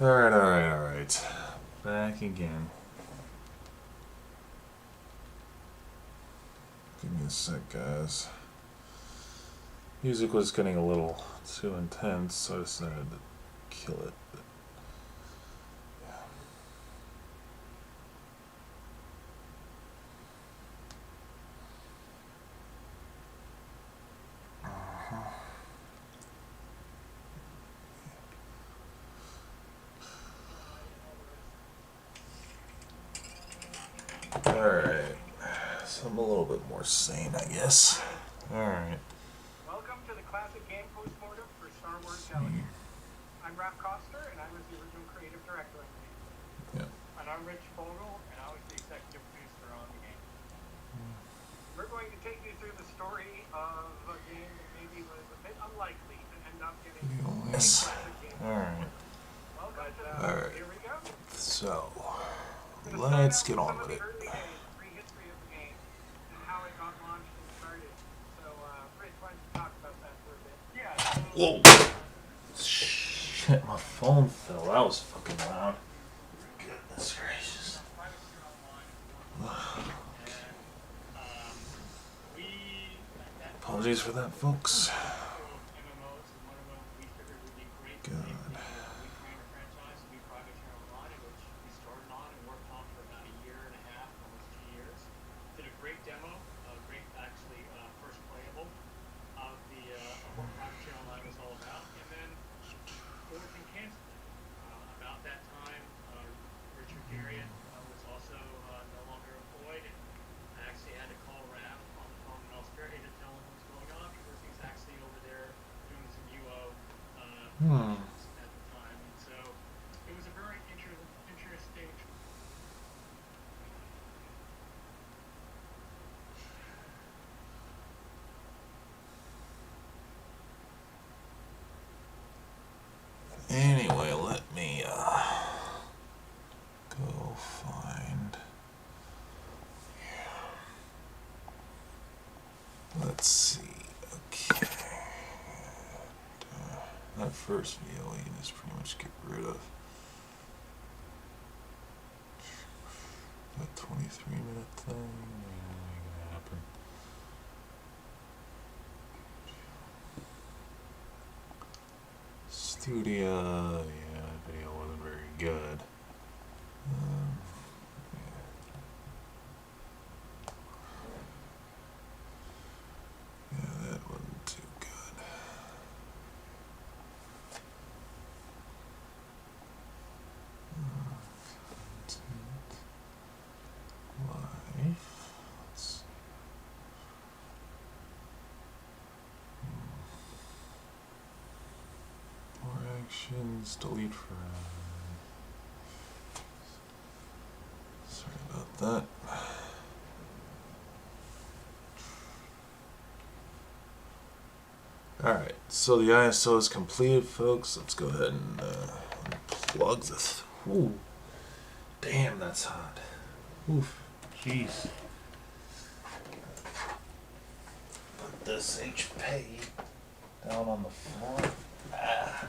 Alright. Back again. Give me a sec, guys. Music was getting a little too intense, so I decided to kill it. Alright. So I'm a little bit more sane, I guess. Alright. Welcome to the classic game postmortem for Star Wars Television. I'm Raph Koster, and I was the original creative director on the game. Yeah. And I'm Rich Vogel, and I was the executive producer on the game. We're going to take you through the story of a game that maybe was a bit unlikely to end up getting a classic game. Alright. Alright. Here we go. So, let's get on with it. History of the game and how it got launched and started. So, Rich, why don't you talk about that for a bit? Yeah. Whoa! Shit, my phone fell. That was fucking loud. Goodness gracious. Apologies for that, folks. God. At the time, and so it was a very interesting. Anyway, let me go find. Let's see. Okay. That first video we can just pretty much get rid of. That 23-minute thing ain't gonna happen. Studio, yeah, that video wasn't very good. Yeah, that wasn't too good. Life. Let's see. More actions, delete from. Sorry about that. Alright, so the ISO is completed, folks. Let's go ahead and plug this. Ooh. Damn, that's hot. Oof. Jeez. Put this HP down on the floor. Ah.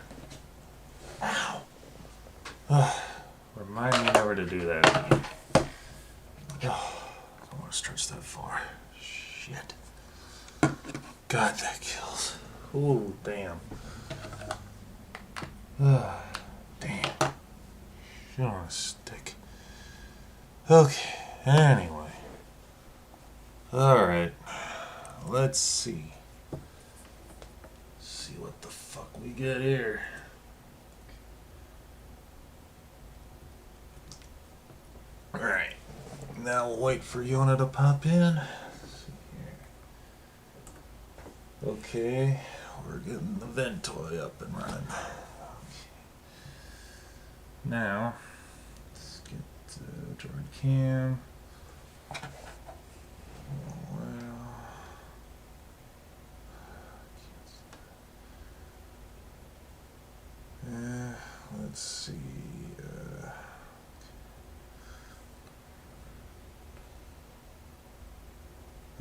Ow. Remind me never to do that again. I don't want to stretch that far. Shit. God, that kills. Ooh, damn. Damn. Shit on a stick. Okay, anyway. Alright. Let's see. See what the fuck we get here. Alright. Now we'll wait for Yona to pop in. Let's see here. Okay. We're getting the vent toy up and running. Now, let's get Jordan Cam. Let's see.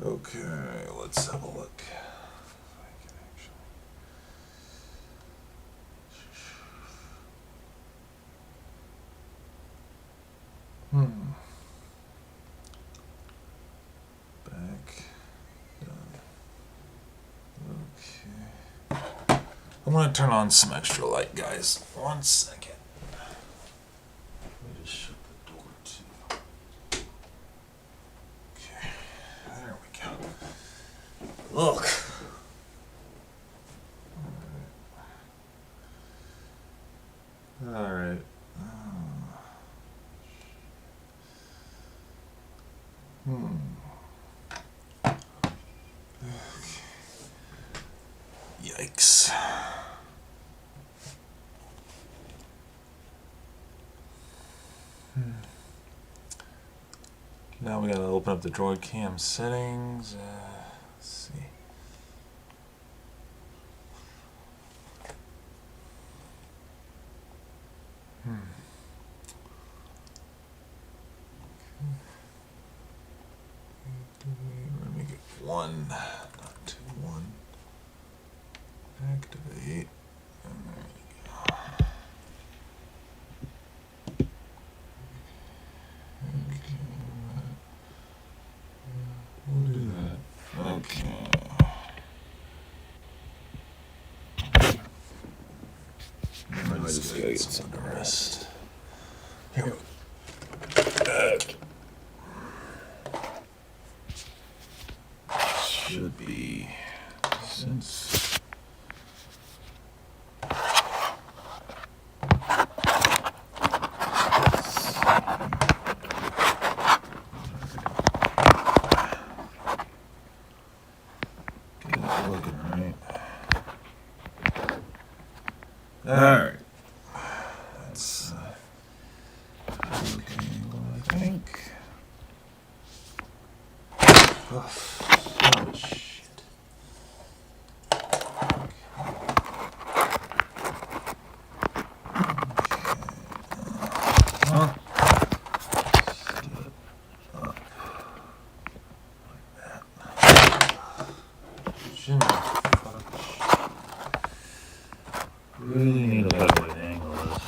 Okay, let's have a look. If I can actually. I'm gonna turn on some extra light, guys. 1 second. Let me just shut the door too. Okay, there we go. Look. All right. Yikes. Now we gotta open up the Droid Cam settings. Let's see. We're gonna make it 1, not 2, 1. Activate. And there you go. Okay. We'll do that. Okay. I just gotta get some rest. Here we go. Should be since. Get it looking right. Alright. That's okay angle, I think. Oh, shit. Huh? Really need a better way to angle this.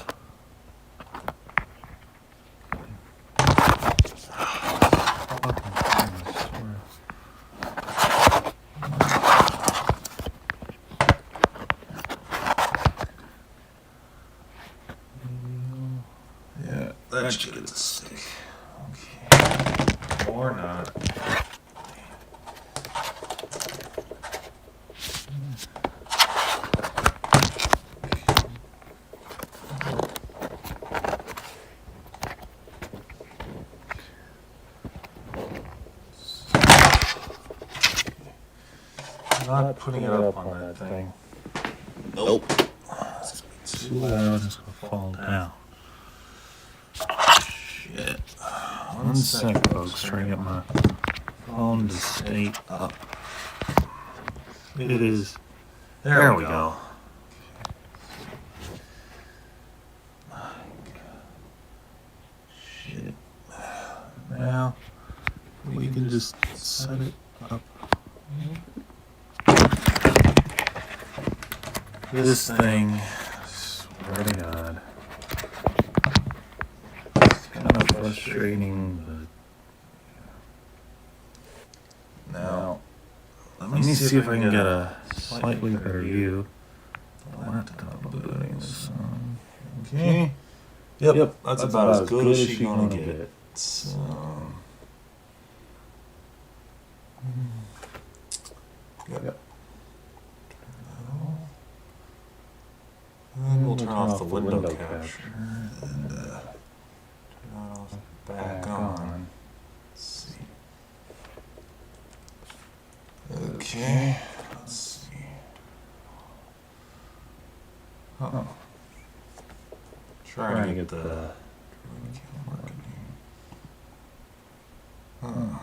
Yeah, that should get to stick. Okay. Or not. Not putting it up on that thing. Nope. It's gonna be too loud. It's gonna fall down. Shit. 1 second, folks. Trying to get my phone to stay up. It is. There we go. My God. Shit. Now we can just set it up. This thing, swear to God, it's kind of frustrating, but now, let me see if I can get a slightly better view. The laptop doing this. Okay. Yep, that's about as good as she's gonna get. So, yep. And we'll turn off the window capture and turn off back on. Let's see. Okay. Let's see. Oh. Trying to get the working here.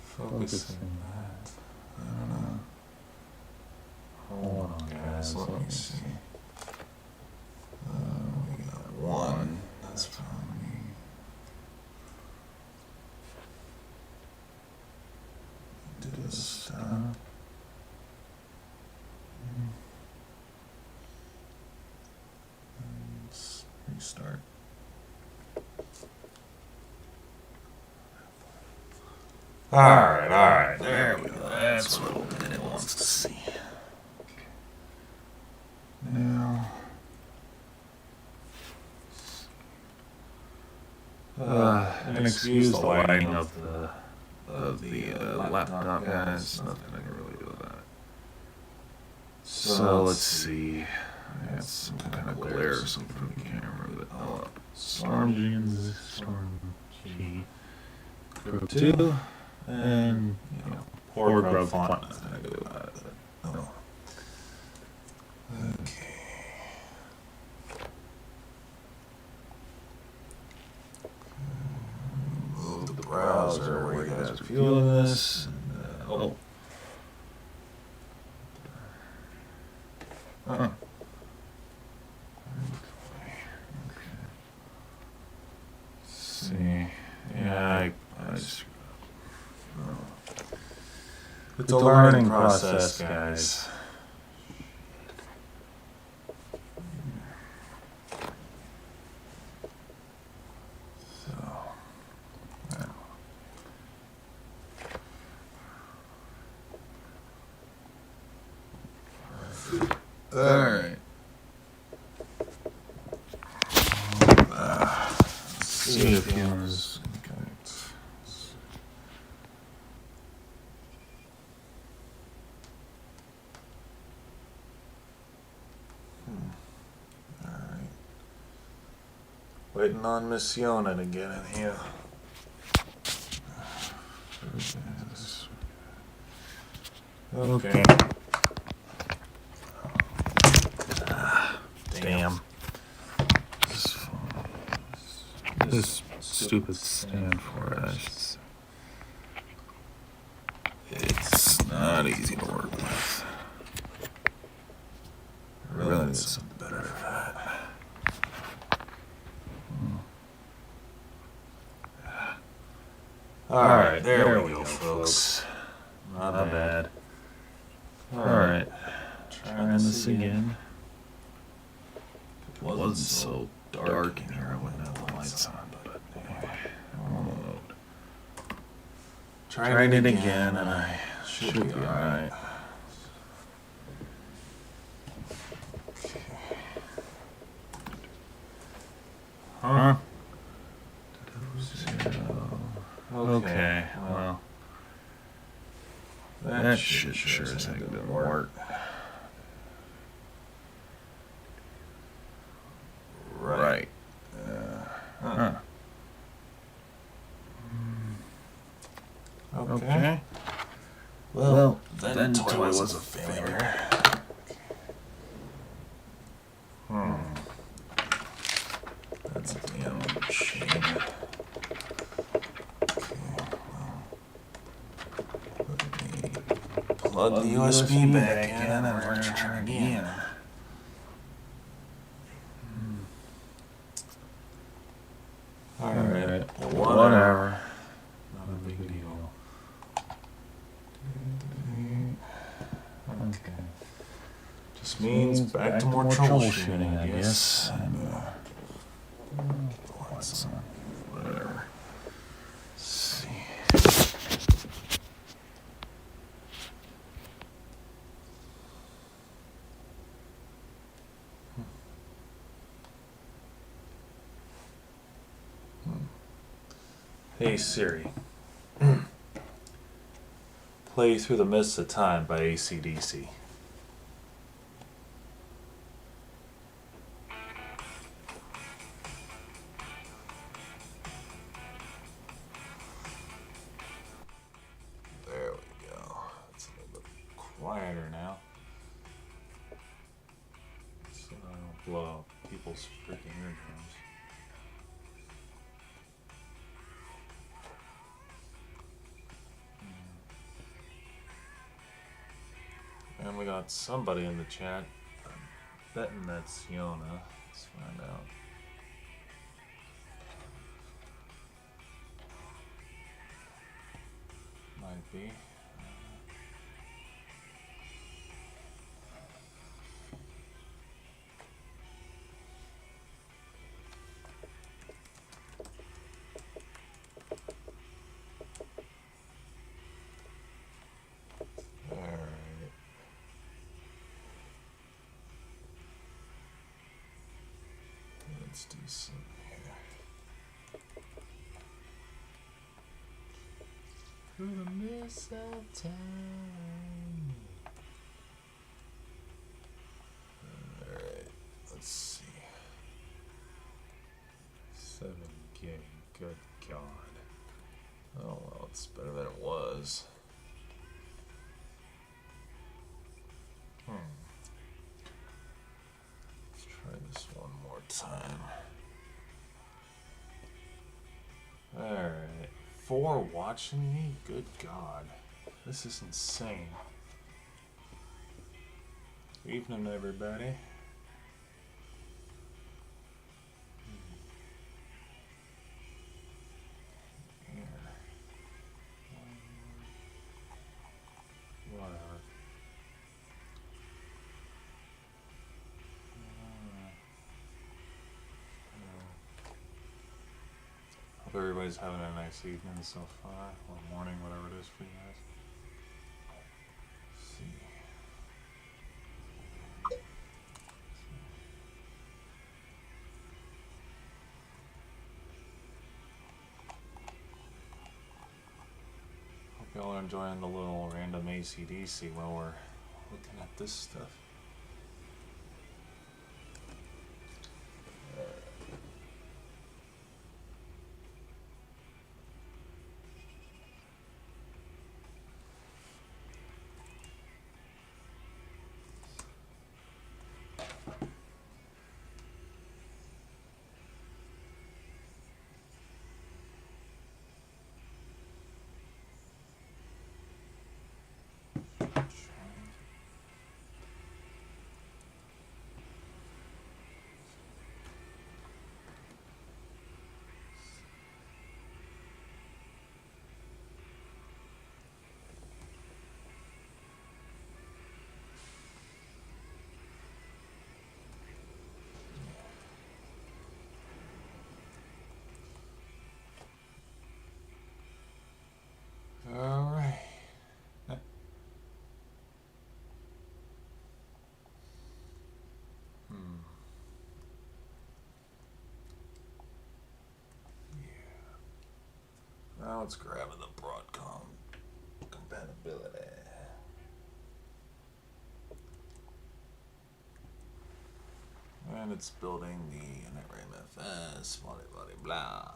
Focusing that. I don't know. Hold on, guys. Let me see. We got 1. That's probably. Do this stuff. Let's restart. Alright. There we go. That's what we didn't want. Let's see. Now, and excuse the lighting of the laptop, guys. Nothing I can really do about it. So let's see. I got some kind of glare or something from the camera, but oh, StormG and StormG Group 2, and poor grub font. Nothing I can do about it. But, no. Okay. Move the browser where you guys are viewing this. And, oh. Huh. See, yeah, I screwed up. It's a learning process, guys. Alright. Let's see if he was. Alright. Waiting on Miss Yona to get in here. Okay. Damn. This stupid stand for us. It's not easy to work with. I really need something better for that. Alright, there we go, folks. Not bad. Alright, trying this again. If it wasn't so dark in here, I wouldn't have the lights on, but anyway, trying it again, and I should be alright. Huh? Okay, well, that shit sure as heck didn't work. Right. Huh. Okay. Well, then toy was a failure. That's a damn shame. Plug the USB back in and we're gonna try again. Alright, whatever. Not a big deal. Okay. Just means back to more troubleshooting, I guess. And, lights on. Whatever. Let's see. Hey Siri, play Through the Mists of Time by AC/DC. There we go. It's a little bit quieter now. So I don't blow out people's freaking eardrums. And we got somebody in the chat. I'm betting that's Yona. Let's find out. Might be. Alright. Let's do some here. Through the mist of time. Alright, let's see. 7 gig, good God. Oh well, it's better than it was. Let's try this one more time. Alright, 4 watching me? Good God. This is insane. Evening, everybody. Here. Whatever. Hope everybody's having a nice evening so far, or morning, whatever it is for you guys. Let's see. Hope y'all are enjoying the little random AC/DC while we're looking at this stuff. Alright. Now it's grabbing the Broadcom compatibility. And it's building the NRMFS, blah blah blah.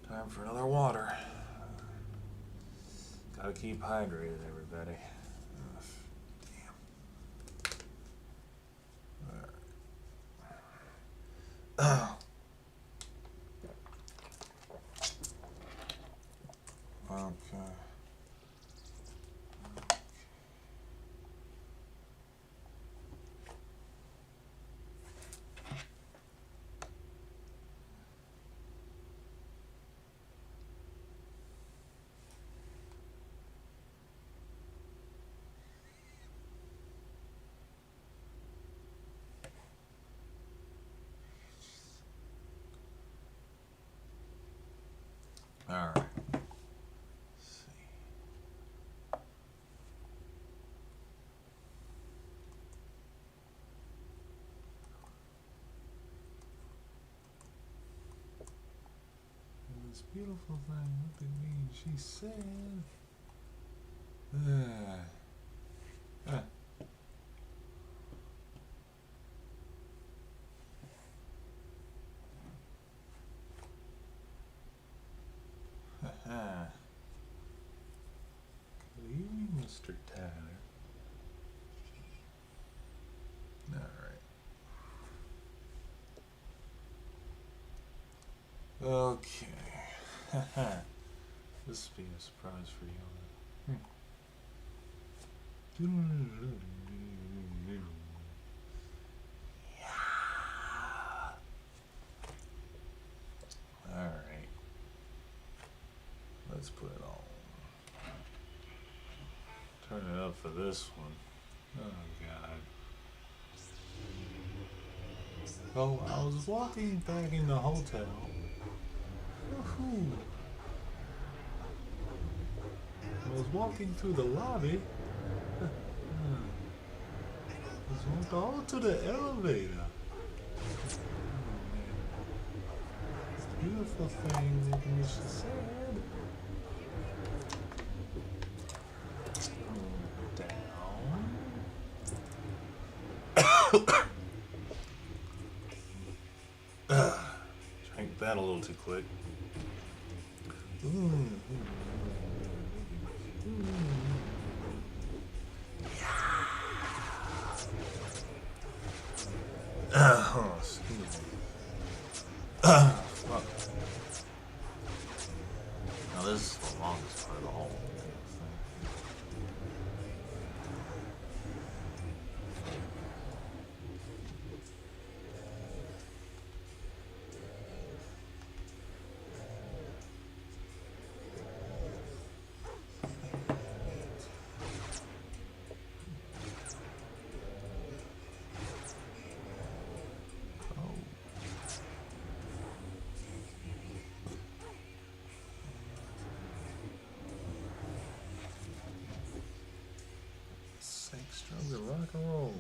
Time for another water. Gotta keep hydrated, everybody. Ugh, damn. Alright. Okay. All right. Let's see. And this beautiful thing looked at me and she said, Good evening, Mr. Tyler. Alright. Okay. This will be a surprise for you. Alright. Let's put it on. Turn it up for this one. Oh God. Oh, I was walking back in the hotel. Woohoo! I was walking through the lobby. I was Don't go to the elevator. It's a beautiful thing making me so sad. Down. Drank that a little too quick. Excuse me. Fuck. Now this is the longest part of the whole thing. Stronger rock and roll.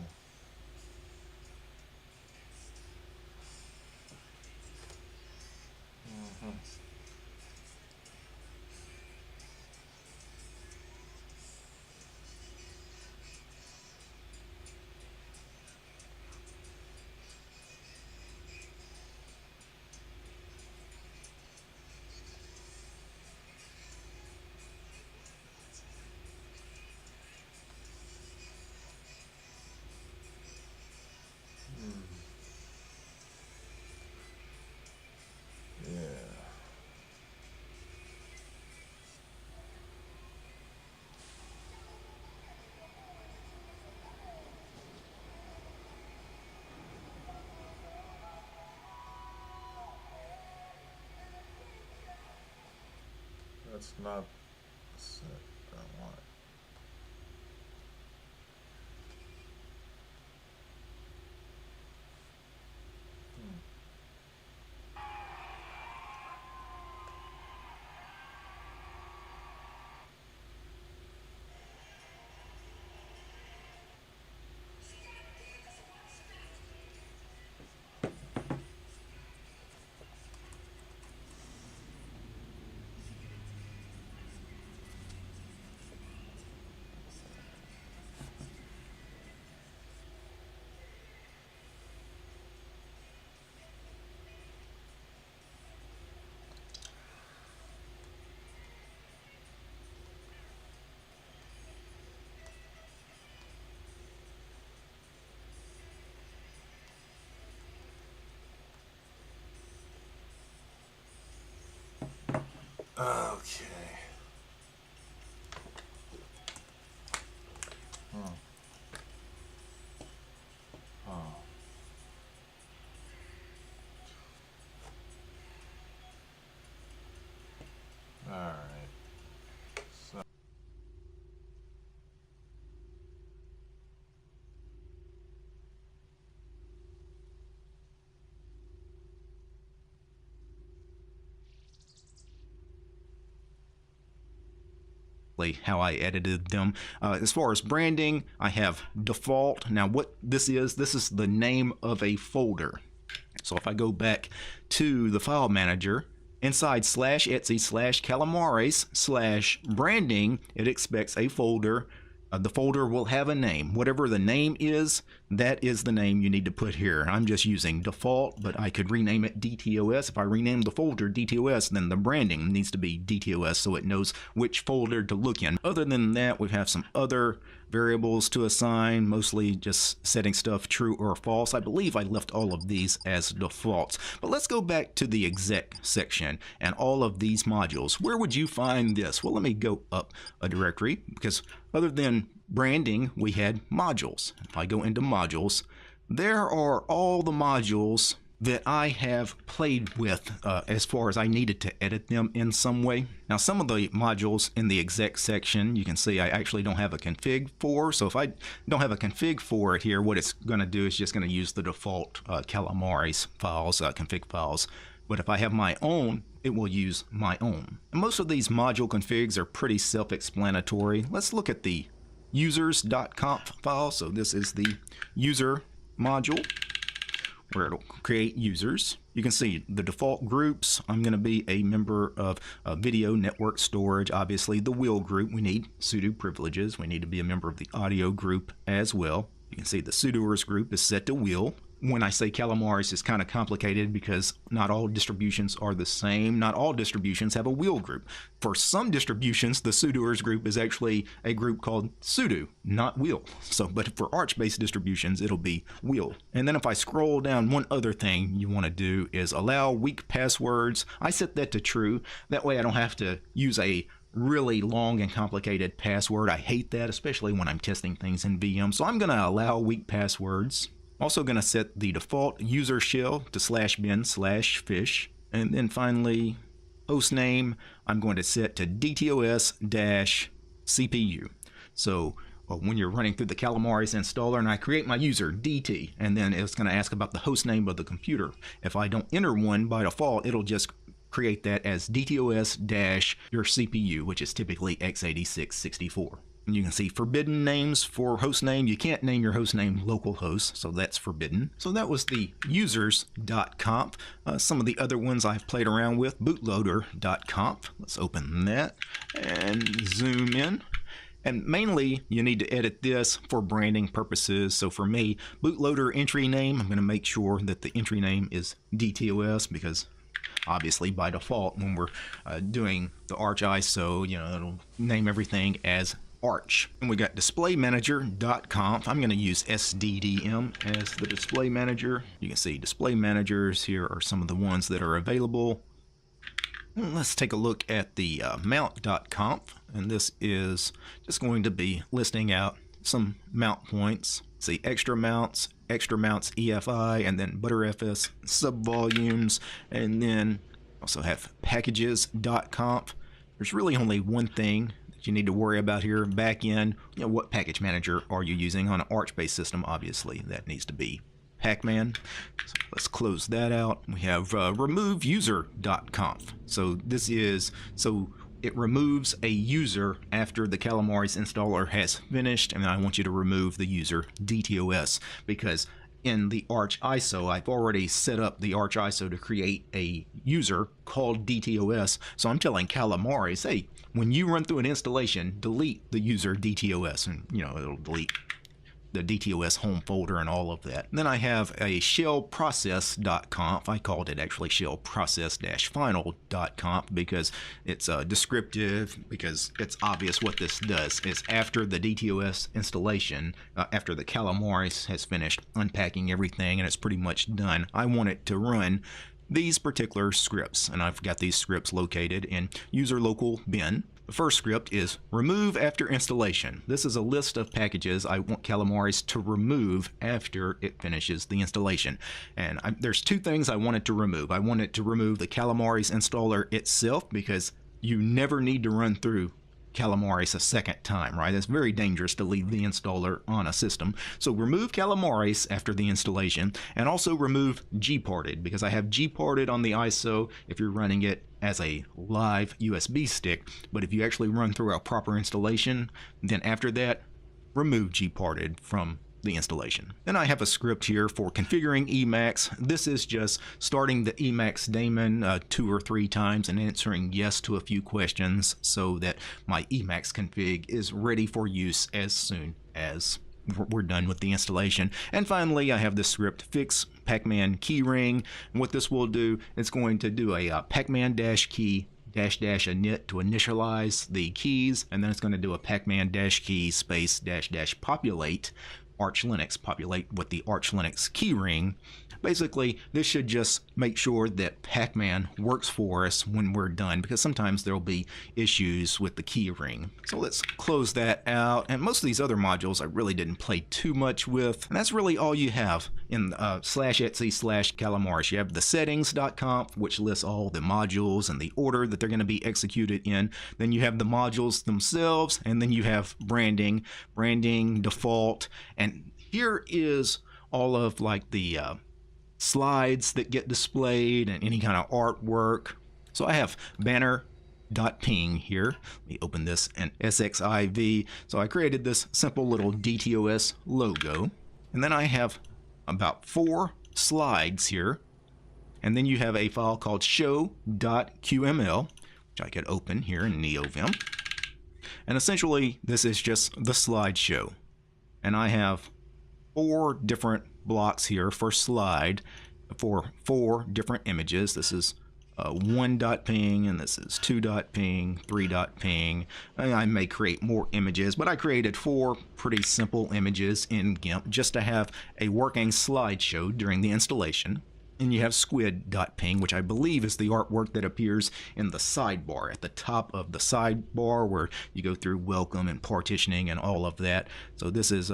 That's not the set I want. Okay. All right. So. How I edited them. As far as branding, I have default. Now what this is the name of a folder. So if I go back to the file manager, inside /etsy/calamares/branding, it expects a folder. The folder will have a name. Whatever the name is, that is the name you need to put here. I'm just using default, but I could rename it DTOS. If I rename the folder DTOS, then the branding needs to be DTOS so it knows which folder to look in. Other than that, we have some other variables to assign, mostly just setting stuff true or false. I believe I left all of these as defaults. But let's go back to the exec section and all of these modules. Where would you find this? Well, let me go up a directory, because other than branding, we had modules. If I go into modules, there are all the modules that I have played with as far as I needed to edit them in some way. Now, some of the modules in the exec section, you can see I actually don't have a config for. So if I don't have a config for it here, what it's going to do is just going to use the default Calamares files, config files. But if I have my own, it will use my own. And most of these module configs are pretty self-explanatory. Let's look at the users.conf file. So this is the user module where it'll create users. You can see the default groups. I'm going to be a member of video network storage. Obviously, the wheel group, we need sudo privileges. We need to be a member of the audio group as well. You can see the sudoers group is set to wheel. When I say Calamaris, it's kind of complicated because not all distributions are the same. Not all distributions have a wheel group. For some distributions, the sudoers group is actually a group called sudo, not wheel. So, but for Arch-based distributions, it'll be wheel. And then if I scroll down, one other thing you want to do is allow weak passwords. I set that to true. That way I don't have to use a really long and complicated password. I hate that, especially when I'm testing things in VM. So I'm going to allow weak passwords. Also going to set the default user shell to /bin/fish. And then finally, host name, I'm going to set to DTOS-CPU. So when you're running through the Calamaris installer and I create my user, DT, and then it's going to ask about the host name of the computer. If I don't enter one by default, it'll just create that as DTOS-your CPU, which is typically x86-64. And you can see forbidden names for host name. You can't name your host name localhost, so that's forbidden. So that was the users.conf. Some of the other ones I've played around with, bootloader.conf. Let's open that and zoom in. And mainly, you need to edit this for branding purposes. So for me, bootloader entry name, I'm going to make sure that the entry name is DTOS because obviously by default, when we're doing the Arch ISO, it'll name everything as Arch. And we got displaymanager.conf. I'm going to use SDDM as the display manager. You can see display managers here are some of the ones that are available. And let's take a look at the mount.conf. And this is just going to be listing out some mount points. See extra mounts EFI, and then ButterFS subvolumes, and then also have packages.conf. There's really only one thing you need to worry about here. Back in, what package manager are you using on an Arch-based system? Obviously, that needs to be Pacman. So let's close that out. We have removeuser.conf. So this is it removes a user after the Calamaris installer has finished, and I want you to remove the user DTOS because in the Arch ISO, I've already set up the Arch ISO to create a user called DTOS. So I'm telling Calamaris, hey, when you run through an installation, delete the user DTOS, and it'll delete the DTOS home folder and all of that. And then I have a shellprocess.conf. I called it actually shellprocess-final.conf because it's descriptive, because it's obvious what this does. Is after the DTOS installation, after the Calamaris has finished unpacking everything and it's pretty much done, I want it to run these particular scripts, and I've got these scripts located in user local bin. The first script is remove after installation. This is a list of packages I want Calamaris to remove after it finishes the installation. And there's two things I want it to remove. I want it to remove the Calamaris installer itself because you never need to run through Calamaris a second time, right? It's very dangerous to leave the installer on a system. So remove Calamaris after the installation, and also remove gparted because I have gparted on the ISO if you're running it as a live USB stick. But if you actually run through a proper installation, then after that, remove gparted from the installation. Then I have a script here for configuring Emacs. This is just starting the Emacs daemon 2 or 3 times and answering yes to a few questions so that my Emacs config is ready for use as soon as we're done with the installation. And finally, I have the script fix pacman keyring. And what this will do, it's going to do a pacman-key --init to initialize the keys, and then it's going to do a pacman-key space -- populate Arch Linux, populate with the Arch Linux keyring. Basically, this should just make sure that Pacman works for us when we're done, because sometimes there'll be issues with the keyring. So let's close that out. And most of these other modules I really didn't play too much with. And that's really all you have in /etc/Calamaris. You have the settings.conf, which lists all the modules and the order that they're going to be executed in. Then you have the modules themselves, and then you have branding, default, and here is all of like the slides that get displayed and any kind of artwork. So I have banner squid.ping here. Let me open this in SXIV. So I created this simple little DTOS logo. And then I have about 4 slides here. And then you have a file called show.qml, which I could open here in NeoVim. And essentially, this is just the slideshow. And I have 4 different blocks here for slide for 4 different images. This is 1.ping, and this is 2.ping, 3.ping. I may create more images, but I created 4 pretty simple images in GIMP just to have a working slideshow during the installation. And you have squid.ping, which I believe is the artwork that appears in the sidebar, at the top of the sidebar where you go through welcome and partitioning and all of that. So this is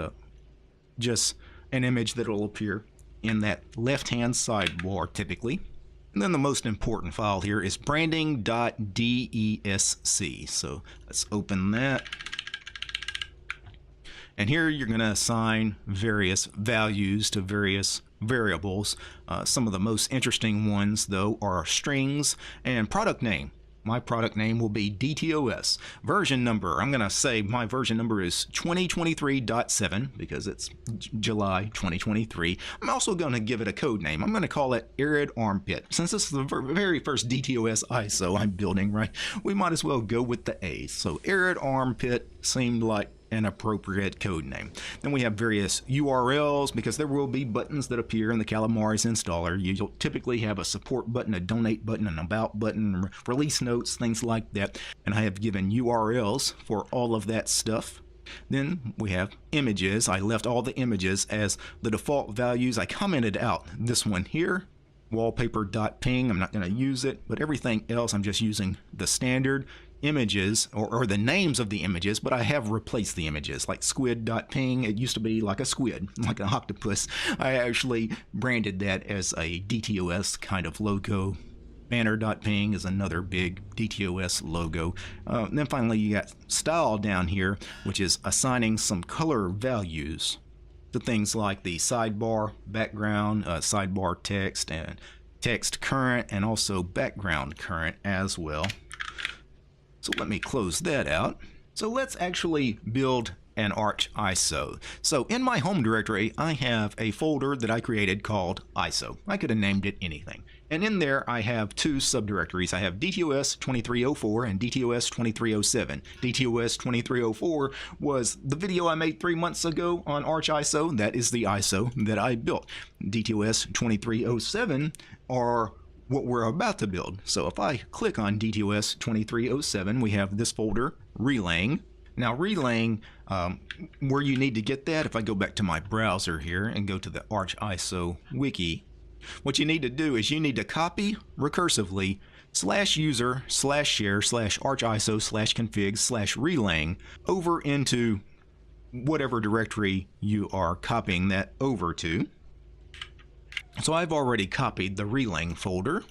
just an image that will appear in that left-hand sidebar typically. And then the most important file here is branding.desc. So let's open that. And here you're going to assign various values to various variables. Some of the most interesting ones, though, are strings and product name. My product name will be DTOS. Version number, I'm going to say my version number is 2023.7 because it's July 2023. I'm also going to give it a code name. I'm going to call it Arid Armpit. Since this is the very first DTOS ISO I'm building, right, we might as well go with the A. So Arid Armpit seemed like an appropriate code name. Then we have various URLs because there will be buttons that appear in the Calamares installer. You'll typically have a support button, a donate button, an about button, release notes, things like that. And I have given URLs for all of that stuff. Then we have images. I left all the images as the default values. I commented out this one here, wallpaper.ping. I'm not going to use it, but everything else I'm just using the standard images or the names of the images, but I have replaced the images, like squid.ping. It used to be like a squid, like an octopus. I actually branded that as a DTOS kind of logo. Banner.ping is another big DTOS logo. And then finally you got style down here, which is assigning some color values to things like the sidebar background, sidebar text, and text current, and also background current as well. So let me close that out. So let's actually build an Arch ISO. So in my home directory, I have a folder that I created called ISO. I could have named it anything. And in there, I have 2 subdirectories. I have DTOS 2304 and DTOS 2307. DTOS 2304 was the video I made 3 months ago on Arch ISO. That is the ISO that I built. DTOS 2307 are what we're about to build. So if I click on DTOS 2307, we have this folder, relaying. Now relaying, where you need to get that, if I go back to my browser here and go to the Arch ISO wiki, what you need to do is you need to copy recursively /user/share/archiso/config/relaying over into whatever directory you are copying that over to. So I've already copied the relaying folder,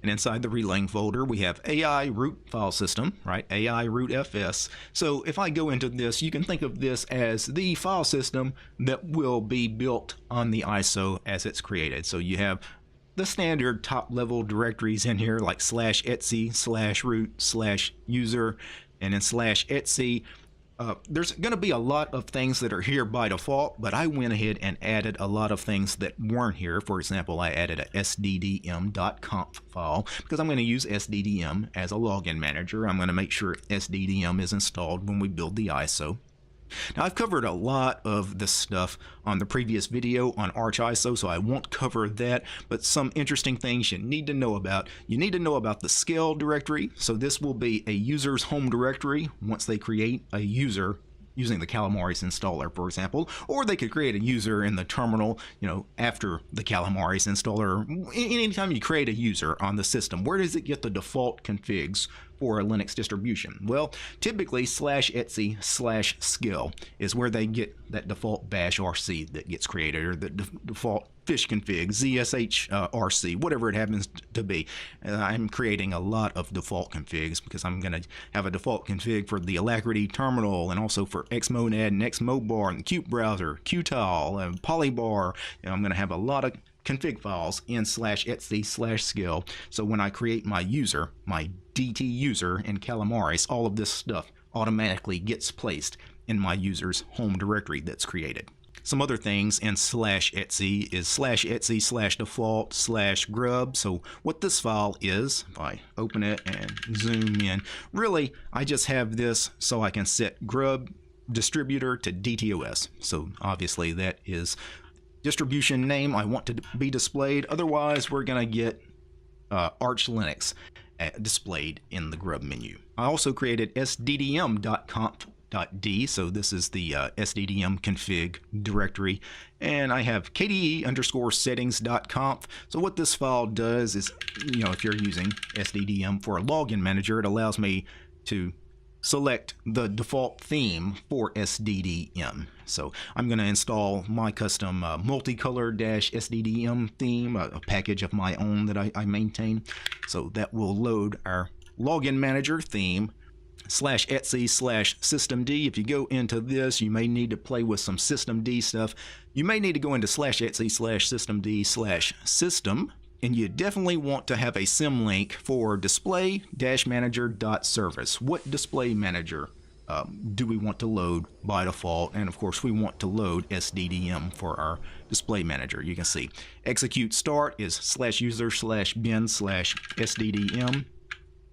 and inside the relaying folder we have AI root file system, right? AI root fs. So if I go into this, you can think of this as the file system that will be built on the ISO as it's created. So you have the standard top level directories in here like /etc /root/user and then /etc. There's going to be a lot of things that are here by default, but I went ahead and added a lot of things that weren't here. For example, I added a sddm.conf file because I'm going to use sddm as a login manager. I'm going to make sure sddm is installed when we build the ISO. Now, I've covered a lot of this stuff on the previous video on Arch ISO, so I won't cover that, but some interesting things you need to know about. You need to know about the scale directory. So this will be a user's home directory once they create a user using the Calamares installer, for example, or they could create a user in the terminal, after the Calamares installer. Anytime you create a user on the system, where does it get the default configs for a Linux distribution? Well, typically /etc/skill is where they get that default bash RC that gets created, or the default fish config, ZSH RC, whatever it happens to be. I'm creating a lot of default configs because I'm going to have a default config for the Alacrity terminal, and also for Xmonad and Xmobar and the Qt browser, Qtile and Polybar. I'm going to have a lot of config files in /etc/skill. So when I create my user, my DT user in Calamaris, all of this stuff automatically gets placed in my user's home directory that's created. Some other things in /etc is /etc/default/grub. So what this file is, if I open it and zoom in, really I just have this so I can set grub distributor to DTOS. So obviously that is distribution name I want to be displayed. Otherwise we're going to get Arch Linux displayed in the grub menu. I also created sddm.conf.d, so this is the sddm config directory, and I have kde_settings.conf. So what this file does is, if you're using sddm for a login manager, it allows me to select the default theme for SDDM. So I'm going to install my custom multicolor-SDDM theme, a package of my own that I maintain. So that will load our login manager theme /etc/systemd. If you go into this, you may need to play with some systemd stuff. You may need to go into /etc/systemd/system. And you definitely want to have a symlink for display-manager.service. What display manager do we want to load by default? And of course we want to load SDDM for our display manager. You can see execute start is /user/bin/SDDM.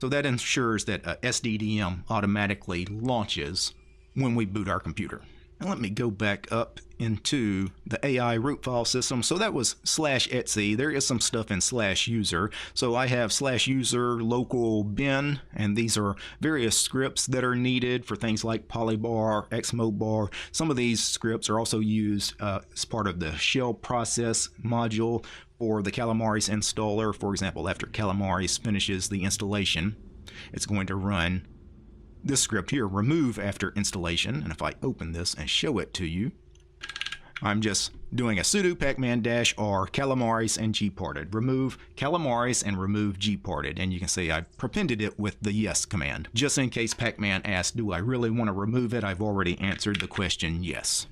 So that ensures that SDDM automatically launches when we boot our computer. And let me go back up into the AI root file system. So that was /etc. There is some stuff in /user. So I have /user local bin, and these are various scripts that are needed for things like polybar, xmobar. Some of these scripts are also used as part of the shell process module for the Calamaris installer. For example, after Calamaris finishes the installation, it's going to run this script here, remove after installation. And if I open this and show it to you, I'm just doing a sudo pacman-r calamaris and gparted. Remove calamaris and remove gparted. And you can see I've prepended it with the yes command. Just in case Pacman asks, do I really want to remove it? I've already answered the question yes.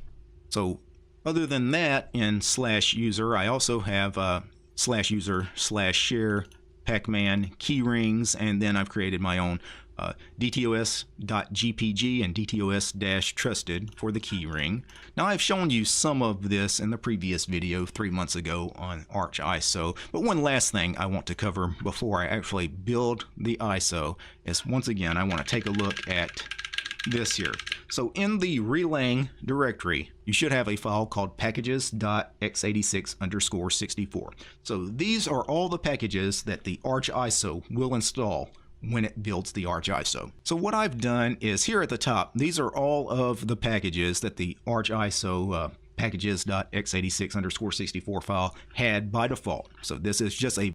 So other than that, in /user, I also have /user/share pacman keyrings, and then I've created my own dtos.gpg and dtos-trusted for the keyring. Now I've shown you some of this in the previous video 3 months ago on Arch ISO, but one last thing I want to cover before I actually build the ISO is, once again, I want to take a look at this here. So in the relaying directory, you should have a file called packages.x86_64. So these are all the packages that the Arch ISO will install when it builds the Arch ISO. So what I've done is, here at the top, these are all of the packages that the Arch ISO packages.x86_64 file had by default. So this is just a